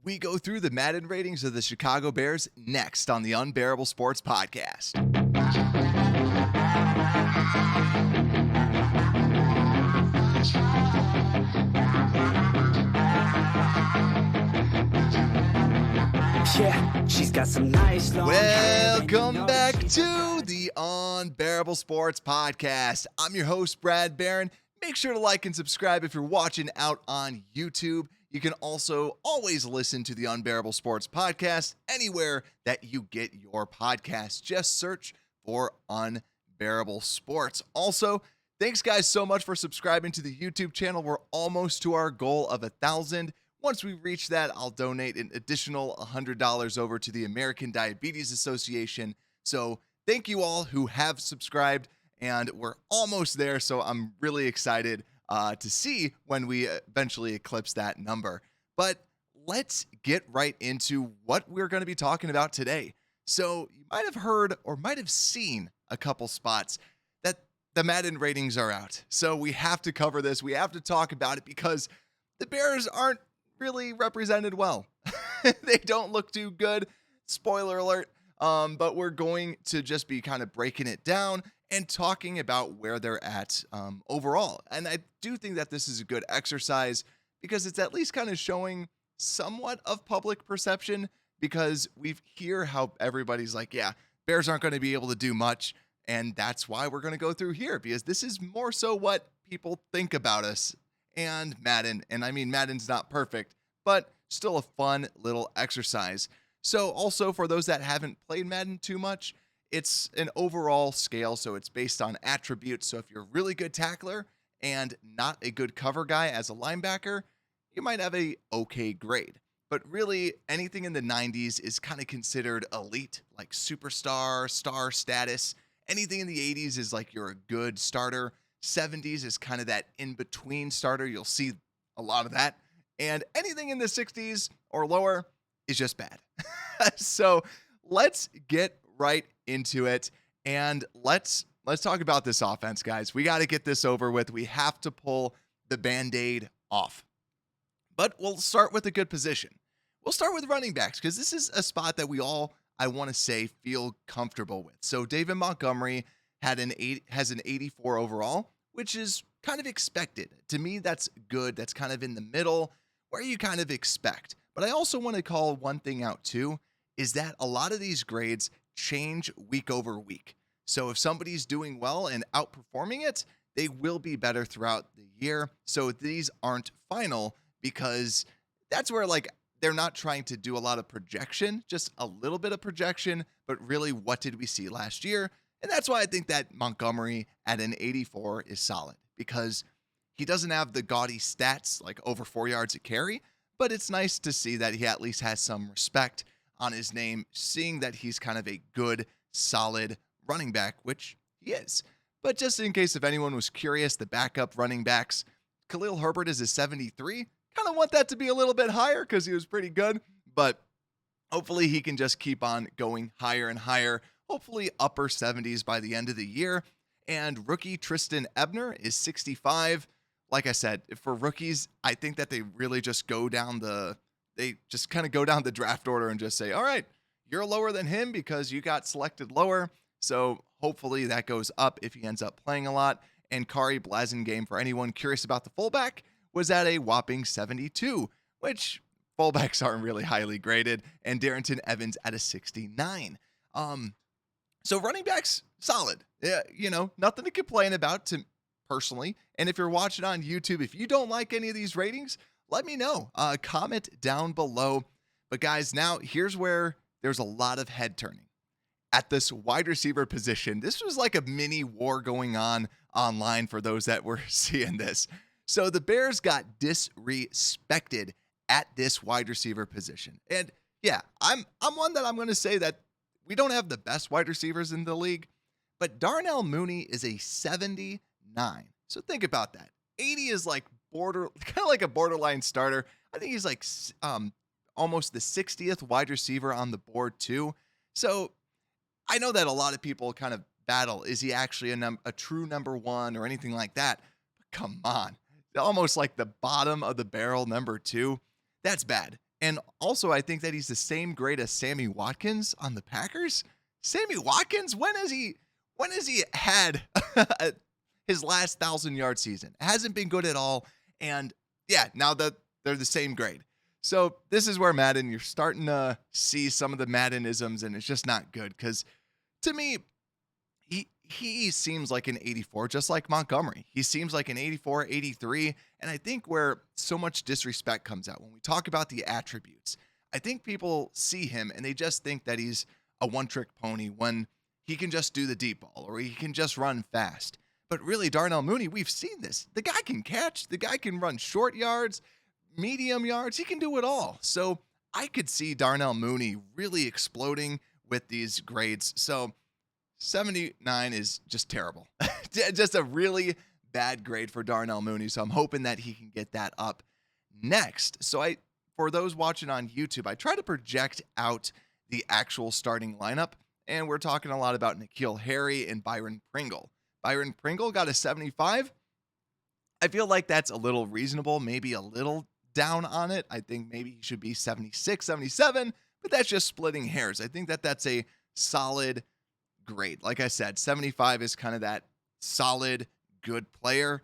We go through the Madden ratings of the Chicago Bears next on the Unbearable Sports Podcast. Yeah, she's got some nice long Welcome back to the Unbearable Sports Podcast. I'm your host, Brad Barron. Make sure to like and subscribe if you're watching out on YouTube. You can also always listen to the Unbearable Sports Podcast anywhere that you get your podcasts. Just search for Unbearable Sports. Also, thanks guys so much for subscribing to the YouTube channel. We're almost to our goal of 1,000. Once we reach that, I'll donate an additional $100 over to the American Diabetes Association. So thank you all who have subscribed, and we're almost there. So I'm really excited to see when we eventually eclipse that number. But let's get right into what we're going to be talking about today. So you might have heard or might have seen a couple spots that the Madden ratings are out. So we have to cover this. We have to talk about it because the Bears aren't really represented well. They don't look too good. Spoiler alert. But we're going to just be kind of breaking it down and talking about where they're at overall. And I do think that this is a good exercise because it's at least kind of showing somewhat of public perception, because we hear how everybody's like, yeah, Bears aren't going to be able to do much. And that's why we're going to go through here, because this is more so what people think about us and Madden. And I mean, Madden's not perfect, but still a fun little exercise. So also for those that haven't played Madden too much, it's an overall scale. So it's based on attributes. So if you're a really good tackler and not a good cover guy as a linebacker, you might have a okay grade. But really anything in the 90s is kind of considered elite, like superstar, star status. Anything in the 80s is like you're a good starter. 70s is kind of that in-between starter. You'll see a lot of that. And anything in the 60s or lower is just bad. So let's get right into it. And let's talk about this offense, guys. We got to get this over with. We have to pull the Band-Aid off. But we'll start with a good position. We'll start with running backs, because this is a spot that we all, I want to say, feel comfortable with. So David Montgomery has an 84 overall, which is kind of expected. To me, that's good. That's kind of in the middle where you kind of expect. But I also want to call one thing out too, is that a lot of these grades change week over week. So if somebody's doing well and outperforming it, they will be better throughout the year. So these aren't final, because that's where like they're not trying to do a lot of projection, just a little bit of projection, but really what did we see last year? And that's why I think that Montgomery at an 84 is solid, because he doesn't have the gaudy stats like over 4 yards a carry, but it's nice to see that he at least has some respect on his name, seeing that he's kind of a good, solid running back, which he is. But just in case if anyone was curious, the backup running backs, Khalil Herbert is a 73. Kind of want that to be a little bit higher because he was pretty good, but hopefully he can just keep on going higher and higher. Hopefully upper 70s by the end of the year. And rookie Tristan Ebner is 65. Like I said, for rookies, I think that they really just go down the draft order and just say, all right, you're lower than him because you got selected lower. So hopefully that goes up if he ends up playing a lot. And Kari Blasingame, for anyone curious about the fullback, was at a whopping 72, which fullbacks aren't really highly graded. And Darrington Evans at a 69. So running backs, solid. Yeah, nothing to complain about to personally. And if you're watching on YouTube, if you don't like any of these ratings, let me know. Comment down below. But guys, now here's where there's a lot of head turning. At this wide receiver position, this was like a mini war going on online for those that were seeing this. So the Bears got disrespected at this wide receiver position. And yeah, I'm one that I'm going to say that we don't have the best wide receivers in the league, but Darnell Mooney is a 79. So think about that. 80 is like kind of like a borderline starter. I think he's like almost the 60th wide receiver on the board too. So I know that a lot of people kind of battle, is he actually a true number one or anything like that? But come on. Almost like the bottom of the barrel number two. That's bad. And also, I think that he's the same grade as Sammy Watkins on the Packers. Sammy Watkins, when has he had his last 1,000-yard season? It hasn't been good at all. And yeah, now that they're the same grade. So this is where Madden, you're starting to see some of the Maddenisms, and it's just not good. Because to me, he seems like an 84, just like Montgomery. He seems like an 84, 83. And I think where so much disrespect comes out when we talk about the attributes, I think people see him and they just think that he's a one-trick pony when he can just do the deep ball or he can just run fast. But really, Darnell Mooney, we've seen this. The guy can catch. The guy can run short yards, medium yards. He can do it all. So I could see Darnell Mooney really exploding with these grades. So 79 is just terrible. Just a really bad grade for Darnell Mooney. So I'm hoping that he can get that up next. So for those watching on YouTube, I try to project out the actual starting lineup. And we're talking a lot about Nikhil and Byron Pringle. Byron Pringle got a 75. I feel like that's a little reasonable, maybe a little down on it. I think maybe he should be 76, 77, but that's just splitting hairs. I think that that's a solid grade. Like I said, 75 is kind of that solid, good player.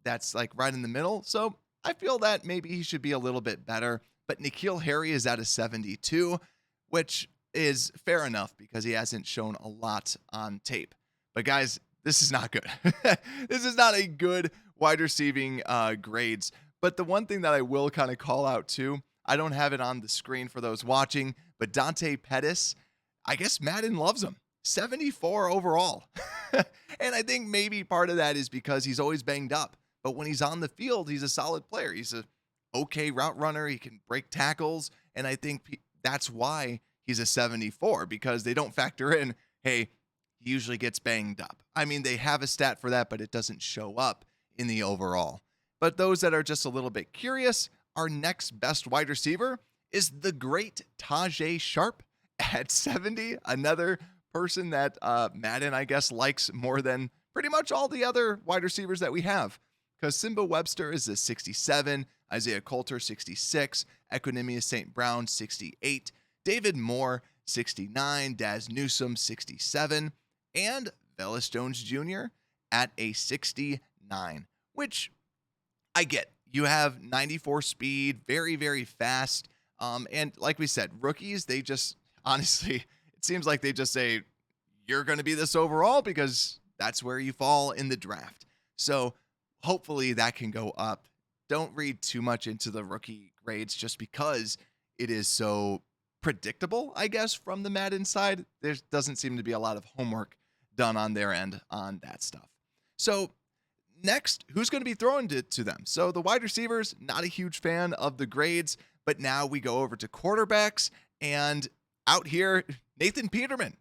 That's like right in the middle. So I feel that maybe he should be a little bit better. But Nikhil is at a 72, which is fair enough because he hasn't shown a lot on tape. But guys, this is not good. This is not a good wide receiving grades. But the one thing that I will kind of call out too, I don't have it on the screen for those watching, but Dante Pettis, I guess Madden loves him. 74 overall. And I think maybe part of that is because he's always banged up. But when he's on the field, he's a solid player. He's a okay route runner. He can break tackles. And I think that's why he's a 74, because they don't factor in, hey, he usually gets banged up. I mean, they have a stat for that, but it doesn't show up in the overall. But those that are just a little bit curious, our next best wide receiver is the great Taj Sharp at 70. Another person that Madden, I guess, likes more than pretty much all the other wide receivers that we have. Because Simba Webster is a 67, Isaiah Coulter, 66, Equinemius St. Brown, 68, David Moore, 69, Daz Newsome, 67, and Velus Jones Jr. at a 69, which I get. You have 94 speed, very, very fast. And like we said, rookies, they just, honestly, it seems like they just say, you're going to be this overall because that's where you fall in the draft. So hopefully that can go up. Don't read too much into the rookie grades just because it is so predictable, I guess, from the Madden side. There doesn't seem to be a lot of homework done on their end on that stuff. So next, who's going to be thrown to them? So the wide receivers, not a huge fan of the grades, but now we go over to quarterbacks, and out here, Nathan Peterman,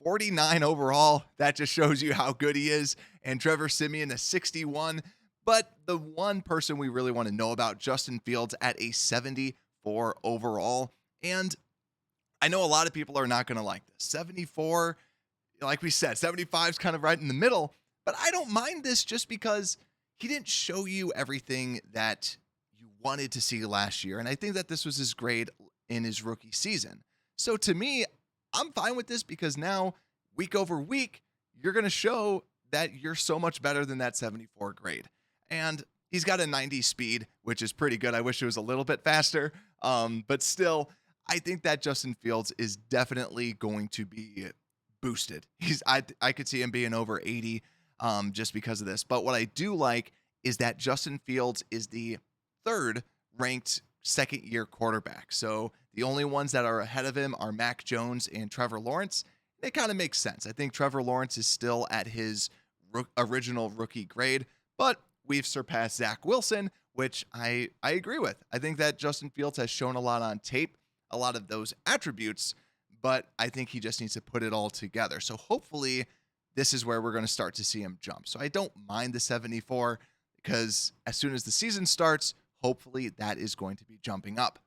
49 overall. That just shows you how good he is. And Trevor Siemian, a 61. But the one person we really want to know about, Justin Fields at a 74 overall. And I know a lot of people are not going to like this. 74, like we said, 75 is kind of right in the middle. But I don't mind this just because he didn't show you everything that you wanted to see last year. And I think that this was his grade in his rookie season. So to me, I'm fine with this because now, week over week, you're going to show that you're so much better than that 74 grade. And he's got a 90 speed, which is pretty good. I wish it was a little bit faster. But still, I think that Justin Fields is definitely going to be boosted. I could see him being over 80 just because of this. But what I do like is that Justin Fields is the third ranked second-year quarterback. So the only ones that are ahead of him are Mac Jones and Trevor Lawrence. It kind of makes sense. I think Trevor Lawrence is still at his original rookie grade, but we've surpassed Zach Wilson, which I agree with. I think that Justin Fields has shown a lot on tape, a lot of those attributes, but I think he just needs to put it all together. So hopefully this is where we're going to start to see him jump. So I don't mind the 74 because as soon as the season starts, hopefully that is going to be jumping up.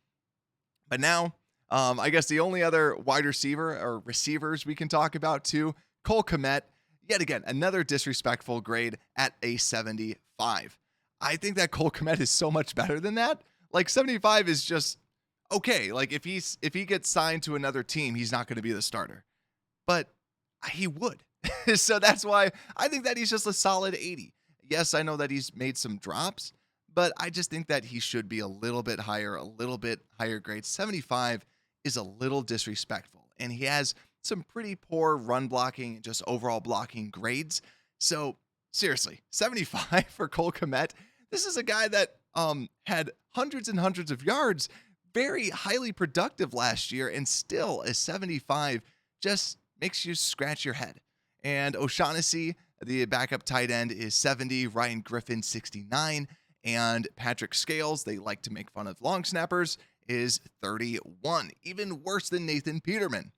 But now, I guess the only other wide receiver or receivers we can talk about too, Cole Kmet, yet again, another disrespectful grade at a 75. I think that Cole Kmet is so much better than that. Like 75 is just okay, like if he gets signed to another team, he's not going to be the starter. But he would. So that's why I think that he's just a solid 80. Yes, I know that he's made some drops, but I just think that he should be a little bit higher grade. 75 is a little disrespectful, and he has some pretty poor run blocking and just overall blocking grades. So seriously, 75 for Cole Kmet. This is a guy that had hundreds and hundreds of yards, very highly productive last year, and still a 75 just makes you scratch your head. And O'Shaughnessy, the backup tight end, is 70. Ryan Griffin, 69. And Patrick Scales, they like to make fun of long snappers, is 31. Even worse than Nathan Peterman.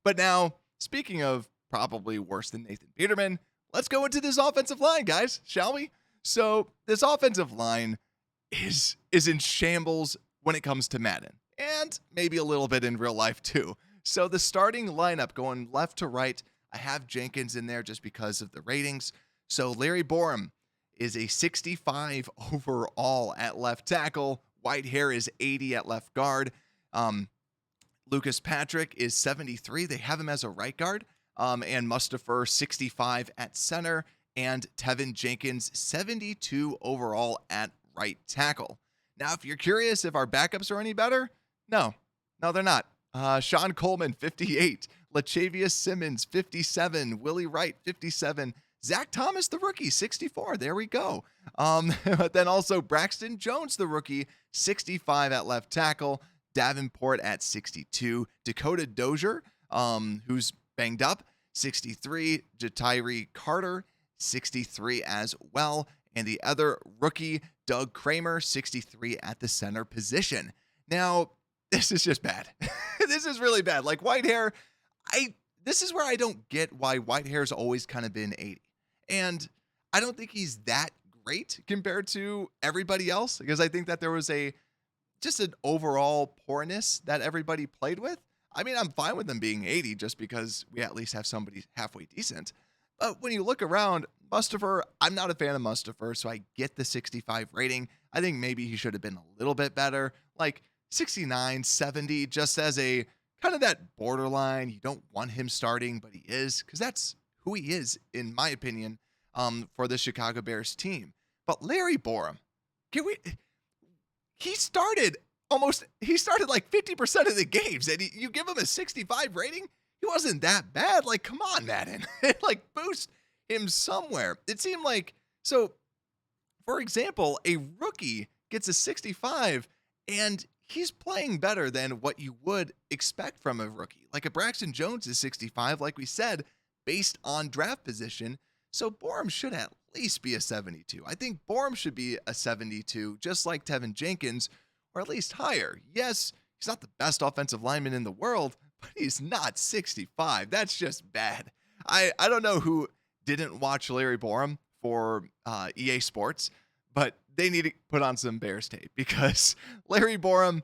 But now, speaking of probably worse than Nathan Peterman, let's go into this offensive line, guys, shall we? So this offensive line is in shambles when it comes to Madden, and maybe a little bit in real life too. So the starting lineup going left to right, I have Jenkins in there just because of the ratings. So Larry Borom is a 65 overall at left tackle. Whitehair is 80 at left guard. Lucas Patrick is 73. They have him as a right guard. And Mustapher 65 at center. And Tevin Jenkins 72 overall at right tackle. Now, if you're curious if our backups are any better, no, they're not. Sean Coleman, 58. Lachavius Simmons, 57. Willie Wright, 57. Zach Thomas, the rookie, 64. There we go. But then also Braxton Jones, the rookie, 65 at left tackle. Davenport at 62. Dakota Dozier, who's banged up, 63. Jatiri Carter, 63 as well. And the other rookie, Doug Kramer, 63 at the center position. Now, this is just bad. This is really bad. Like Whitehair, this is where I don't get why Whitehair's always kind of been 80. And I don't think he's that great compared to everybody else, because I think that there was just an overall poorness that everybody played with. I mean, I'm fine with them being 80 just because we at least have somebody halfway decent. But when you look around, Mustapher, I'm not a fan of Mustapher, so I get the 65 rating. I think maybe he should have been a little bit better, like 69, 70, just as a kind of that borderline. You don't want him starting, but he is, because that's who he is, in my opinion, for the Chicago Bears team. But Larry Borom, he started like 50% of the games, and you give him a 65 rating? He wasn't that bad. Like, come on, Madden. Like, boost him somewhere. It seemed like, so, for example, a rookie gets a 65, and he's playing better than what you would expect from a rookie. Like a Braxton Jones is 65, like we said, based on draft position. So Borum should at least be a 72. I think Borum should be a 72, just like Tevin Jenkins, or at least higher. Yes, he's not the best offensive lineman in the world, but he's not 65. That's just bad. I don't know who didn't watch Larry Borom for EA Sports, but they need to put on some Bears tape, because Larry Borom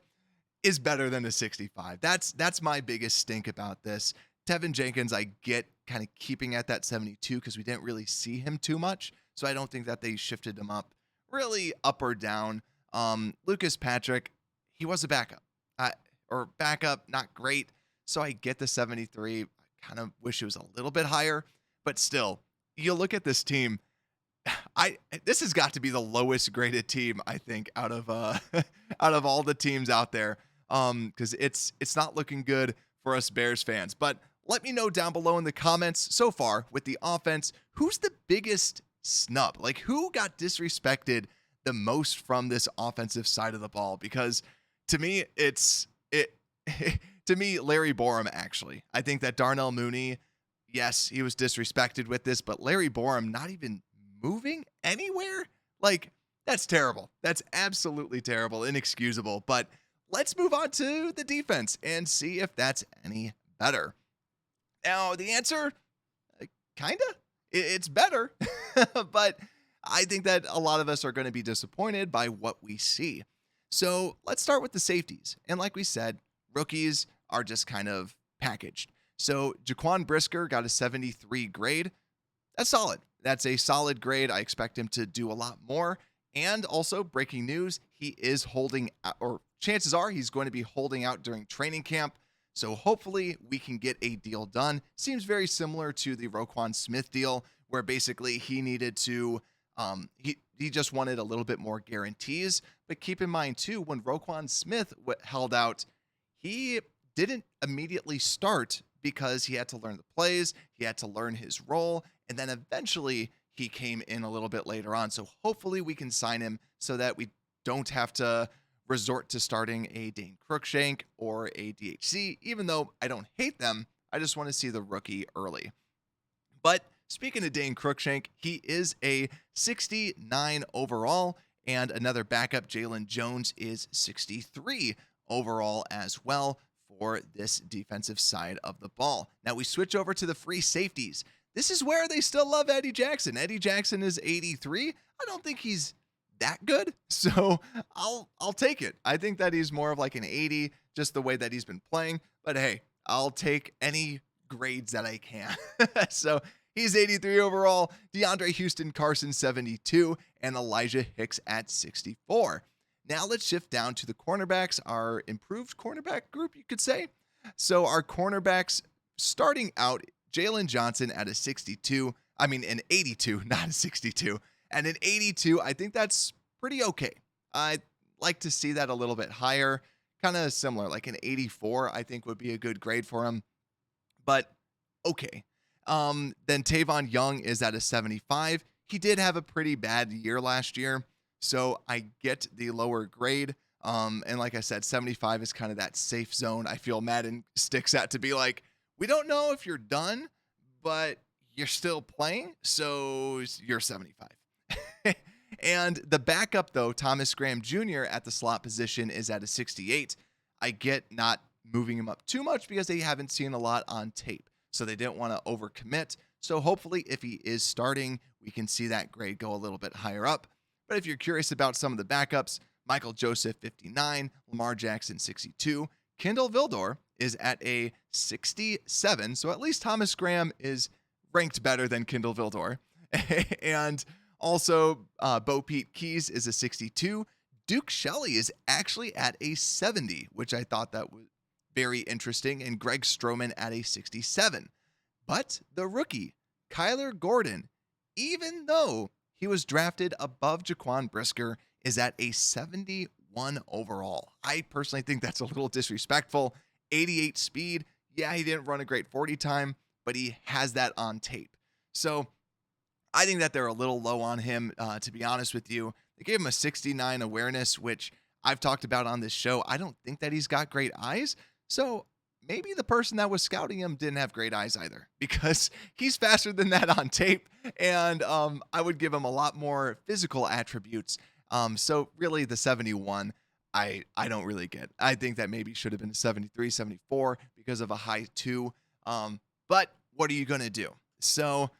is better than a 65. That's my biggest stink about this. Tevin Jenkins, I get kind of keeping at that 72 because we didn't really see him too much, so I don't think that they shifted him up really up or down. Lucas Patrick, he was a backup, not great, so I get the 73. I kind of wish it was a little bit higher, but still, you look at this team. This has got to be the lowest graded team, I think, out of all the teams out there, because it's not looking good for us Bears fans. But let me know down below in the comments so far with the offense, who's the biggest snub? Like, who got disrespected the most from this offensive side of the ball? Because to me, to me, Larry Borom, actually. I think that Darnell Mooney, yes, he was disrespected with this, but Larry Borom not even moving anywhere? Like, that's terrible. That's absolutely terrible, inexcusable. But let's move on to the defense and see if that's any better. Now, the answer, kinda. It's better, but I think that a lot of us are going to be disappointed by what we see. So let's start with the safeties. And like we said, rookies are just kind of packaged. So Jaquan Brisker got a 73 grade. That's solid. That's a solid grade. I expect him to do a lot more. And also, breaking news, he is holding out, or chances are he's going to be holding out during training camp. So hopefully we can get a deal done. Seems very similar to the Roquan Smith deal, where basically he needed to, he just wanted a little bit more guarantees. But keep in mind too, when Roquan Smith held out, he didn't immediately start because he had to learn the plays, he had to learn his role, and then eventually he came in a little bit later on. So hopefully we can sign him so that we don't have to resort to starting a Dane Cruikshank or a DHC, even though I don't hate them. I just want to see the rookie early. But speaking of Dane Cruikshank, he is a 69 overall, and another backup, Jalen Jones, is 63 overall as well for this defensive side of the ball. Now we switch over to the free safeties. This is where they still love Eddie Jackson. Eddie Jackson is 83. I don't think he's that good, so I'll take it. I think that he's more of like an 80, just the way that he's been playing. But hey, I'll take any grades that I can. So he's 83 overall. DeAndre Houston Carson 72, and Elijah Hicks at 64. Now let's shift down to the cornerbacks, our improved cornerback group, you could say. So our cornerbacks starting out, Jalen Johnson at a 62. I mean, an 82, not a 62. And an 82, I think that's pretty okay. I'd like to see that a little bit higher, kind of similar, like an 84, I think would be a good grade for him. But okay. Then Tavon Young is at a 75. He did have a pretty bad year last year, so I get the lower grade. And like I said, 75 is kind of that safe zone. I feel Madden sticks at to be like, we don't know if you're done, but you're still playing, so you're 75. And the backup, though, Thomas Graham Jr. at the slot position is at a 68. I get not moving him up too much because they haven't seen a lot on tape, so they didn't want to overcommit. So hopefully if he is starting, we can see that grade go a little bit higher up. But if you're curious about some of the backups, Michael Joseph, 59, Lamar Jackson, 62, Kendall Vildor is at a 67, so at least Thomas Graham is ranked better than Kendall Vildor. And also, Bo Pete Keys is a 62. Duke Shelley is actually at a 70, which I thought that was very interesting, and Greg Stroman at a 67. But the rookie, Kyler Gordon, even though he was drafted above Jaquan Brisker, is at a 71 overall. I personally think that's a little disrespectful. 88 speed. Yeah, he didn't run a great 40 time, but he has that on tape. So I think that they're a little low on him, to be honest with you. They gave him a 69 awareness, which I've talked about on this show. I don't think that he's got great eyes. So maybe the person that was scouting him didn't have great eyes either, because he's faster than that on tape. And I would give him a lot more physical attributes. So really the 71, I don't really get. I think that maybe should have been 73, 74 because of a high 2. But what are you going to do? So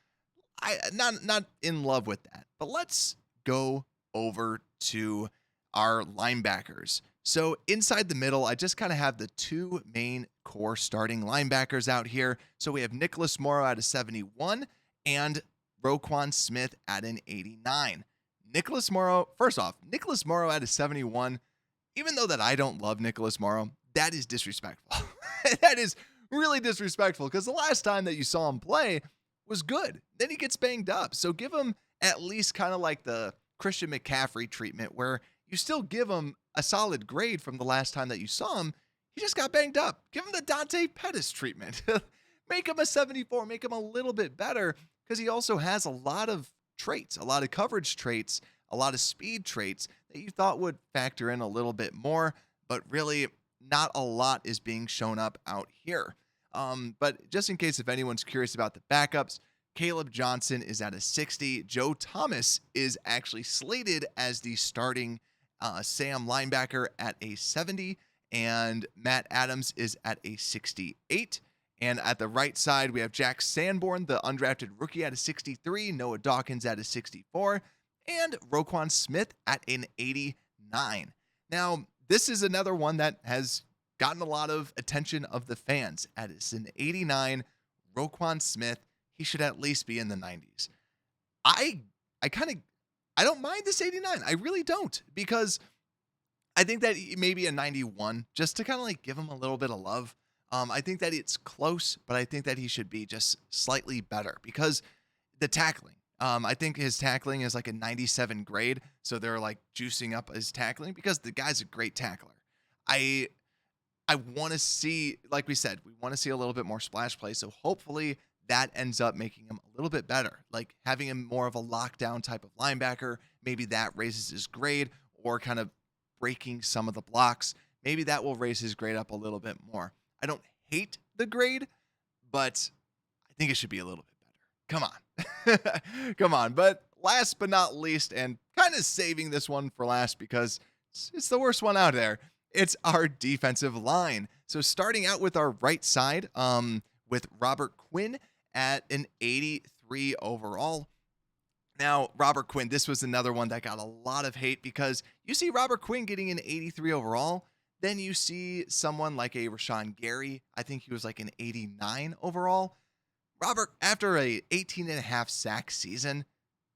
not in love with that. But let's go over to our linebackers. So inside the middle, I just kind of have the two main core starting linebackers out here. So we have Nicholas Morrow at a 71 and Roquan Smith at an 89. Nicholas Morrow, first off, Nicholas Morrow at a 71, even though that I don't love Nicholas Morrow, that is disrespectful. That is really disrespectful, because the last time that you saw him play was good. Then he gets banged up. So give him at least kind of like the Christian McCaffrey treatment, where you still give him a solid grade from the last time that you saw him. He just got banged up. Give him the Dante Pettis treatment. Make him a 74. Make him a little bit better, because he also has a lot of traits, a lot of coverage traits, a lot of speed traits that you thought would factor in a little bit more, but really not a lot is being shown up out here. But just in case if anyone's curious about the backups, Caleb Johnson is at a 60. Joe Thomas is actually slated as the starting Sam linebacker at a 70, and Matt Adams is at a 68. And at the right side, we have Jack Sanborn, the undrafted rookie, at a 63, Noah Dawkins at a 64, and Roquan Smith at an 89. Now, this is another one that has gotten a lot of attention of the fans. As an 89, Roquan Smith, he should at least be in the 90s. I kind of I don't mind this 89. I really don't, because I think that maybe a 91, just to kind of like give him a little bit of love. I think that it's close, but I think that he should be just slightly better because the tackling. I think his tackling is like a 97 grade, so they're like juicing up his tackling because the guy's a great tackler. I I want to see, like we said, we want to see a little bit more splash play. So hopefully that ends up making him a little bit better, like having him more of a lockdown type of linebacker. Maybe that raises his grade, or kind of breaking some of the blocks. Maybe that will raise his grade up a little bit more. I don't hate the grade, but I think it should be a little bit better. Come on. Come on. But last but not least, and kind of saving this one for last because it's the worst one out there, it's our defensive line. So starting out with our right side, with Robert Quinn at an 83 overall. Now, Robert Quinn, this was another one that got a lot of hate because you see Robert Quinn getting an 83 overall. Then you see someone like a Rashawn Gary. I think he was like an 89 overall. Robert, after a 18 and a half sack season,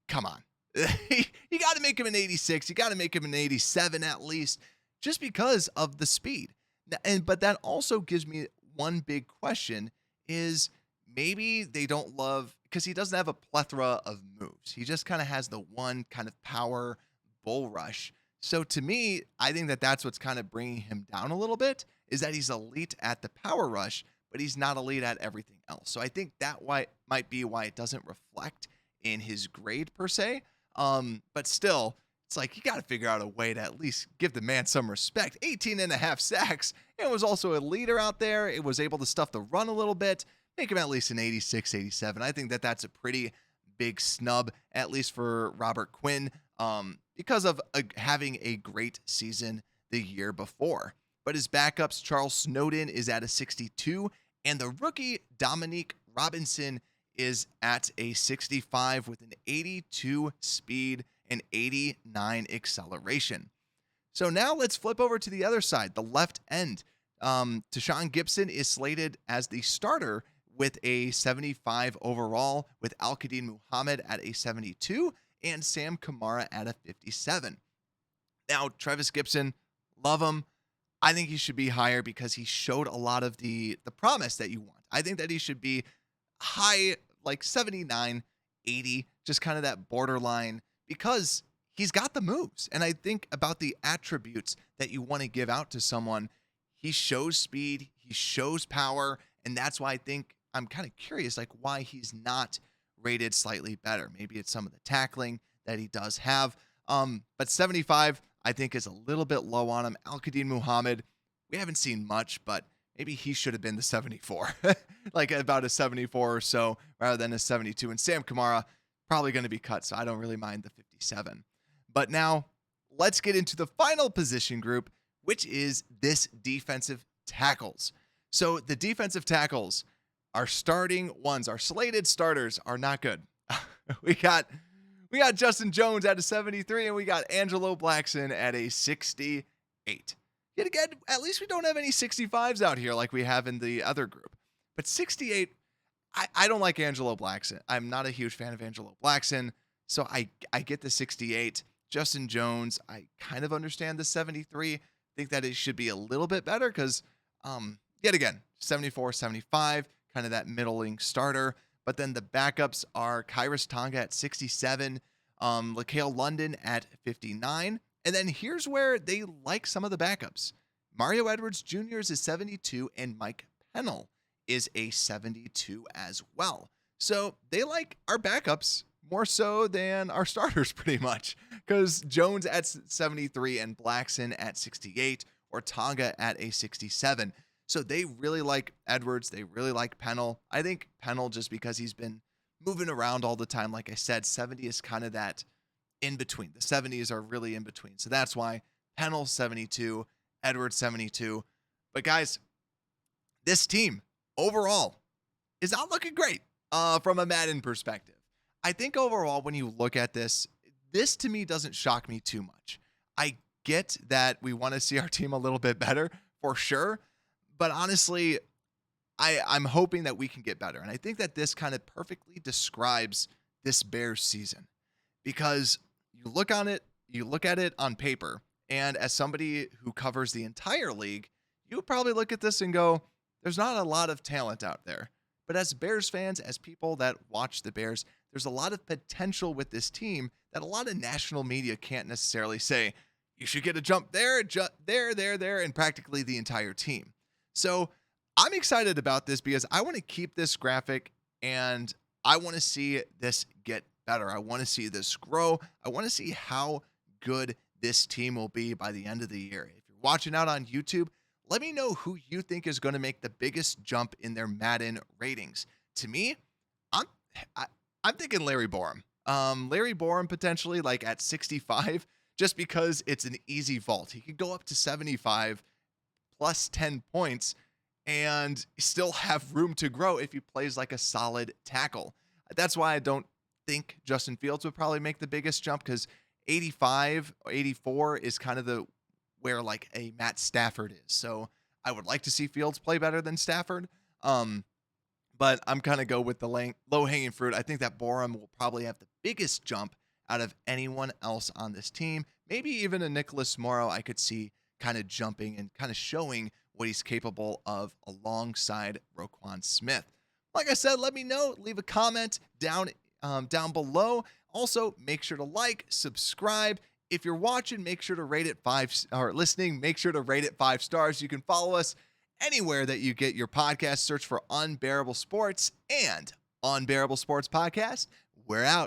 come on. You got to make him an 86. You got to make him an 87 at least, just because of the speed. But that also gives me one big question is maybe they don't love, because he doesn't have a plethora of moves. He just kind of has the one kind of power bull rush. So to me, I think that that's what's kind of bringing him down a little bit, is that he's elite at the power rush, but he's not elite at everything else. So I think that might be why it doesn't reflect in his grade per se. But still, it's like you got to figure out a way to at least give the man some respect. 18 and a half sacks. It was also a leader out there. It was able to stuff the run a little bit, make him at least an 86, 87. I think that that's a pretty big snub, at least for Robert Quinn, because of having a great season the year before. But his backups, Charles Snowden, is at a 62, and the rookie Dominique Robinson is at a 65 with an 82 speed and 89 acceleration. So now let's flip over to the other side, the left end. Tashawn Gibson is slated as the starter with a 75 overall, with Al-Qadim Muhammad at a 72 and Sam Kamara at a 57. Now, Trevis Gibson, love him. I think he should be higher because he showed a lot of the promise that you want. I think that he should be high, like 79, 80, just kind of that borderline, because he's got the moves. And I think about the attributes that you want to give out to someone. He shows speed, he shows power, and that's why I think I'm kind of curious, like why he's not rated slightly better. Maybe it's some of the tackling that he does have. But 75, I think, is a little bit low on him. Al-Qadim Muhammad, we haven't seen much, but maybe he should have been the 74, like about a 74 or so rather than a 72. And Sam Kamara, probably going to be cut, so I don't really mind the 57. But now let's get into the final position group, which is this defensive tackles. So the defensive tackles, our starting ones, our slated starters are not good. We got Justin Jones at a 73, and we got Angelo Blackson at a 68. Yet again, at least we don't have any 65s out here like we have in the other group. But 68, I don't like Angelo Blackson. I'm not a huge fan of Angelo Blackson, so I get the 68. Justin Jones, I kind of understand the 73. I think that it should be a little bit better because, yet again, 74, 75, kind of that middling starter. But then the backups are Kairos Tonga at 67, Laquale London at 59. And then here's where they like some of the backups. Mario Edwards Jr. is a 72, and Mike Pennell is a 72 as well. So they like our backups more so than our starters pretty much, because Jones at 73 and Blackson at 68, or Tonga at a 67. So they really like Edwards. They really like Pennell. I think Pennell, just because he's been moving around all the time, like I said, 70 is kind of that in between. The 70s are really in between. So that's why Pennell 72, Edwards 72. But guys, this team overall is not looking great from a Madden perspective. I think overall, when you look at this to me doesn't shock me too much. I get that we want to see our team a little bit better for sure. But honestly, I'm hoping that we can get better. And I think that this kind of perfectly describes this Bears season, because you look at it on paper, and as somebody who covers the entire league, you would probably look at this and go, there's not a lot of talent out there. But as Bears fans, as people that watch the Bears, there's a lot of potential with this team that a lot of national media can't necessarily say, you should get a jump there, there, and practically the entire team. So I'm excited about this because I want to keep this graphic and I want to see this get better. I want to see this grow. I want to see how good this team will be by the end of the year. If you're watching out on YouTube, let me know who you think is going to make the biggest jump in their Madden ratings. To me, I'm thinking Larry Borom. Larry Borom potentially like at 65, just because it's an easy vault. He could go up to 75 plus 10 points and still have room to grow if he plays like a solid tackle. That's why I don't think Justin Fields would probably make the biggest jump, because 85 or 84 is kind of the where like a Matt Stafford is. So I would like to see Fields play better than Stafford. But I'm kind of go with the low-hanging fruit. I think that Borum will probably have the biggest jump out of anyone else on this team. Maybe even a Nicholas Morrow I could see kind of jumping and kind of showing what he's capable of alongside Roquan Smith. Like I said, let me know. Leave a comment down below. Also, make sure to like, subscribe. If you're watching, make sure to rate it 5, or listening, make sure to rate it 5 stars. You can follow us anywhere that you get your podcast. Search for Unbearable Sports and Unbearable Sports Podcast. We're out.